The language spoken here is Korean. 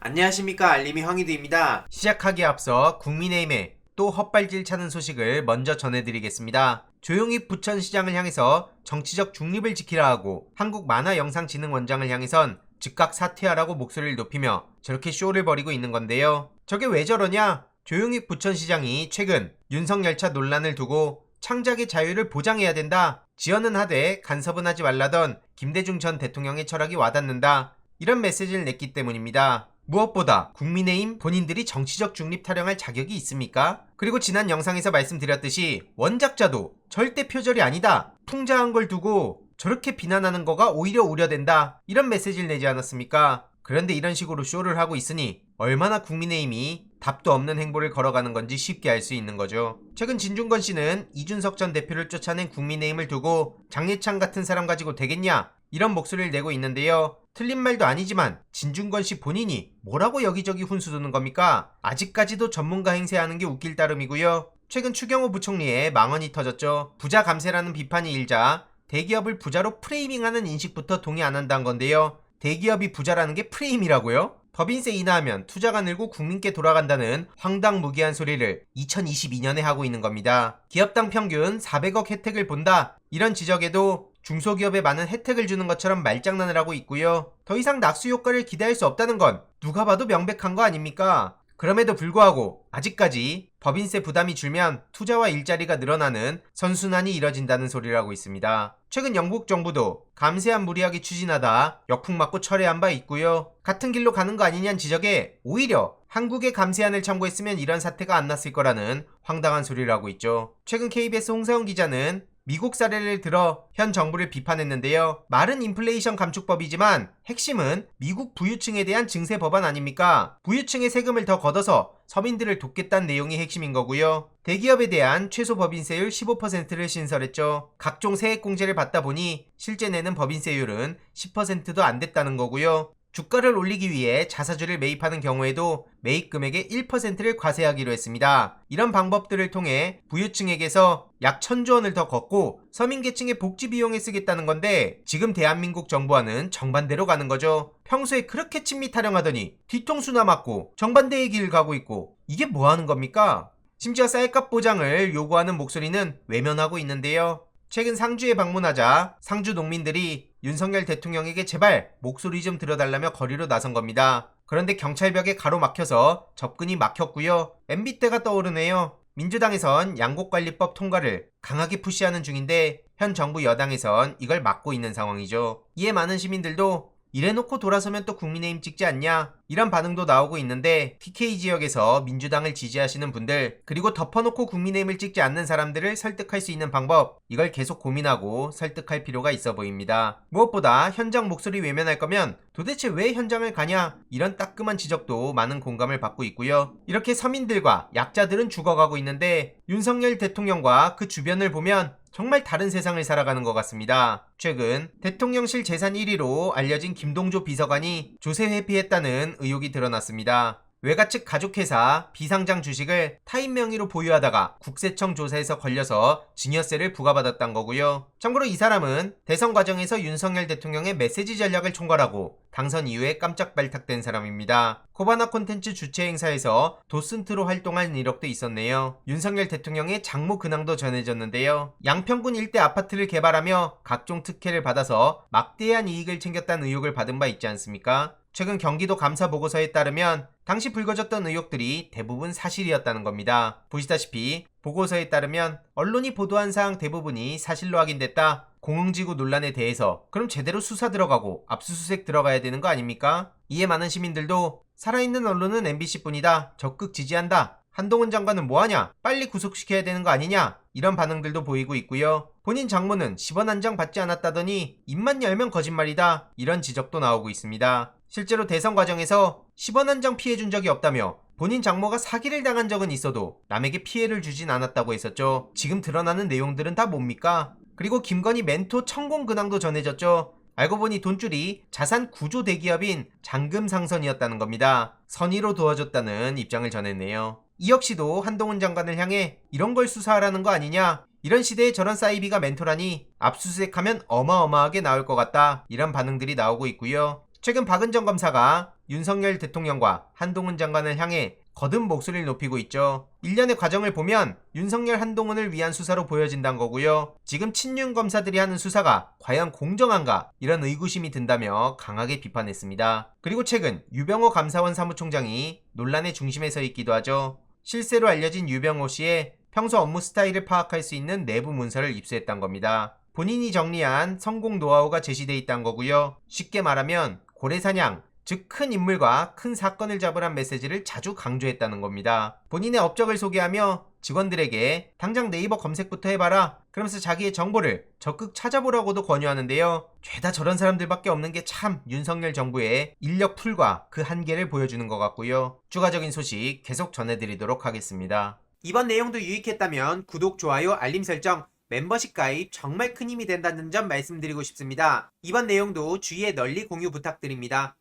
안녕하십니까, 알림이 황희두입니다. 시작하기에 앞서 국민의힘에 또 헛발질 차는 소식을 먼저 전해드리겠습니다. 조용익 부천시장을 향해서 정치적 중립을 지키라 하고 한국만화영상진흥원장을 향해선 즉각 사퇴하라고 목소리를 높이며 저렇게 쇼를 벌이고 있는 건데요. 저게 왜 저러냐? 조용익 부천시장이 최근 윤석열차 논란을 두고 창작의 자유를 보장해야 된다, 지연은 하되 간섭은 하지 말라던 김대중 전 대통령의 철학이 와닿는다, 이런 메시지를 냈기 때문입니다. 무엇보다 국민의힘 본인들이 정치적 중립 타령할 자격이 있습니까? 그리고 지난 영상에서 말씀드렸듯이 원작자도 절대 표절이 아니다, 풍자한 걸 두고 저렇게 비난하는 거가 오히려 우려된다, 이런 메시지를 내지 않았습니까? 그런데 이런 식으로 쇼를 하고 있으니 얼마나 국민의힘이 답도 없는 행보를 걸어가는 건지 쉽게 알 수 있는 거죠. 최근 진중권 씨는 이준석 전 대표를 쫓아낸 국민의힘을 두고 장례찬 같은 사람 가지고 되겠냐, 이런 목소리를 내고 있는데요. 틀린 말도 아니지만 진중권 씨 본인이 뭐라고 여기저기 훈수 두는 겁니까? 아직까지도 전문가 행세하는 게 웃길 따름이고요. 최근 추경호 부총리의 망언이 터졌죠. 부자 감세라는 비판이 일자 대기업을 부자로 프레이밍하는 인식부터 동의 안 한다는 건데요. 대기업이 부자라는 게 프레임이라고요? 법인세 인하하면 투자가 늘고 국민께 돌아간다는 황당무계한 소리를 2022년에 하고 있는 겁니다. 기업당 평균 400억 혜택을 본다, 이런 지적에도 중소기업에 많은 혜택을 주는 것처럼 말장난을 하고 있고요. 더 이상 낙수 효과를 기대할 수 없다는 건 누가 봐도 명백한 거 아닙니까? 그럼에도 불구하고 아직까지 법인세 부담이 줄면 투자와 일자리가 늘어나는 선순환이 이뤄진다는 소리를 하고 있습니다. 최근 영국 정부도 감세안 무리하게 추진하다 역풍 맞고 철회한 바 있고요. 같은 길로 가는 거 아니냐는 지적에 오히려 한국의 감세안을 참고했으면 이런 사태가 안 났을 거라는 황당한 소리를 하고 있죠. 최근 KBS 홍사훈 기자는 미국 사례를 들어 현 정부를 비판했는데요. 말은 인플레이션 감축법이지만 핵심은 미국 부유층에 대한 증세 법안 아닙니까? 부유층의 세금을 더 걷어서 서민들을 돕겠다는 내용이 핵심인 거고요. 대기업에 대한 최소 법인세율 15%를 신설했죠. 각종 세액공제를 받다 보니 실제 내는 법인세율은 10%도 안 됐다는 거고요. 주가를 올리기 위해 자사주를 매입하는 경우에도 매입 금액의 1%를 과세하기로 했습니다. 이런 방법들을 통해 부유층에게서 약 1,000조 원을 더 걷고 서민계층의 복지 비용에 쓰겠다는 건데, 지금 대한민국 정부와는 정반대로 가는 거죠. 평소에 그렇게 친미 타령하더니 뒤통수나 맞고 정반대의 길을 가고 있고, 이게 뭐 하는 겁니까? 심지어 쌀값 보장을 요구하는 목소리는 외면하고 있는데요. 최근 상주에 방문하자 상주 농민들이 윤석열 대통령에게 제발 목소리 좀 들어달라며 거리로 나선 겁니다. 그런데 경찰벽에 가로막혀서 접근이 막혔고요. MB때가 떠오르네요. 민주당에선 양곡관리법 통과를 강하게 푸시하는 중인데 현 정부 여당에선 이걸 막고 있는 상황이죠. 이에 많은 시민들도 이래놓고 돌아서면 또 국민의힘 찍지 않냐, 이런 반응도 나오고 있는데, TK 지역에서 민주당을 지지하시는 분들, 그리고 덮어놓고 국민의힘을 찍지 않는 사람들을 설득할 수 있는 방법, 이걸 계속 고민하고 설득할 필요가 있어 보입니다. 무엇보다 현장 목소리 외면할 거면 도대체 왜 현장을 가냐, 이런 따끔한 지적도 많은 공감을 받고 있고요. 이렇게 서민들과 약자들은 죽어가고 있는데 윤석열 대통령과 그 주변을 보면 정말 다른 세상을 살아가는 것 같습니다. 최근 대통령실 재산 1위로 알려진 김동조 비서관이 조세 회피했다는 의혹이 드러났습니다. 외가 측 가족회사 비상장 주식을 타인 명의로 보유하다가 국세청 조사에서 걸려서 증여세를 부과받았던 거고요. 참고로 이 사람은 대선 과정에서 윤석열 대통령의 메시지 전략을 총괄하고 당선 이후에 깜짝 발탁된 사람입니다. 코바나 콘텐츠 주최 행사에서 도슨트로 활동한 이력도 있었네요. 윤석열 대통령의 장모 근황도 전해졌는데요. 양평군 일대 아파트를 개발하며 각종 특혜를 받아서 막대한 이익을 챙겼다는 의혹을 받은 바 있지 않습니까? 최근 경기도 감사 보고서에 따르면 당시 불거졌던 의혹들이 대부분 사실이었다는 겁니다. 보시다시피 보고서에 따르면 언론이 보도한 사항 대부분이 사실로 확인됐다. 공흥지구 논란에 대해서 그럼 제대로 수사 들어가고 압수수색 들어가야 되는 거 아닙니까? 이에 많은 시민들도 살아있는 언론은 MBC뿐이다, 적극 지지한다, 한동훈 장관은 뭐하냐, 빨리 구속시켜야 되는 거 아니냐, 이런 반응들도 보이고 있고요. 본인 장모는 10원 한 장 받지 않았다더니 입만 열면 거짓말이다, 이런 지적도 나오고 있습니다. 실제로 대선 과정에서 10원 한 장 피해준 적이 없다며 본인 장모가 사기를 당한 적은 있어도 남에게 피해를 주진 않았다고 했었죠. 지금 드러나는 내용들은 다 뭡니까? 그리고 김건희 멘토 천공 근황도 전해졌죠. 알고 보니 돈줄이 자산 구조 대기업인 장금상선이었다는 겁니다. 선의로 도와줬다는 입장을 전했네요. 이 역시도 한동훈 장관을 향해 이런 걸 수사하라는 거 아니냐, 이런 시대에 저런 사이비가 멘토라니 압수수색하면 어마어마하게 나올 것 같다, 이런 반응들이 나오고 있고요. 최근 박은정 검사가 윤석열 대통령과 한동훈 장관을 향해 거듭 목소리를 높이고 있죠. 일련의 과정을 보면 윤석열 한동훈을 위한 수사로 보여진다는 거고요. 지금 친윤 검사들이 하는 수사가 과연 공정한가 이런 의구심이 든다며 강하게 비판했습니다. 그리고 최근 유병호 감사원 사무총장이 논란의 중심에 서 있기도 하죠. 실세로 알려진 유병호 씨의 평소 업무 스타일을 파악할 수 있는 내부 문서를 입수했다는 겁니다. 본인이 정리한 성공 노하우가 제시돼 있다는 거고요. 쉽게 말하면 고래사냥, 즉 큰 인물과 큰 사건을 잡으란 메시지를 자주 강조했다는 겁니다. 본인의 업적을 소개하며 직원들에게 당장 네이버 검색부터 해봐라 그러면서 자기의 정보를 적극 찾아보라고도 권유하는데요. 죄다 저런 사람들밖에 없는 게 참 윤석열 정부의 인력 풀과 그 한계를 보여주는 것 같고요. 추가적인 소식 계속 전해드리도록 하겠습니다. 이번 내용도 유익했다면 구독, 좋아요, 알림 설정, 멤버십 가입 정말 큰 힘이 된다는 점 말씀드리고 싶습니다. 이번 내용도 주위에 널리 공유 부탁드립니다.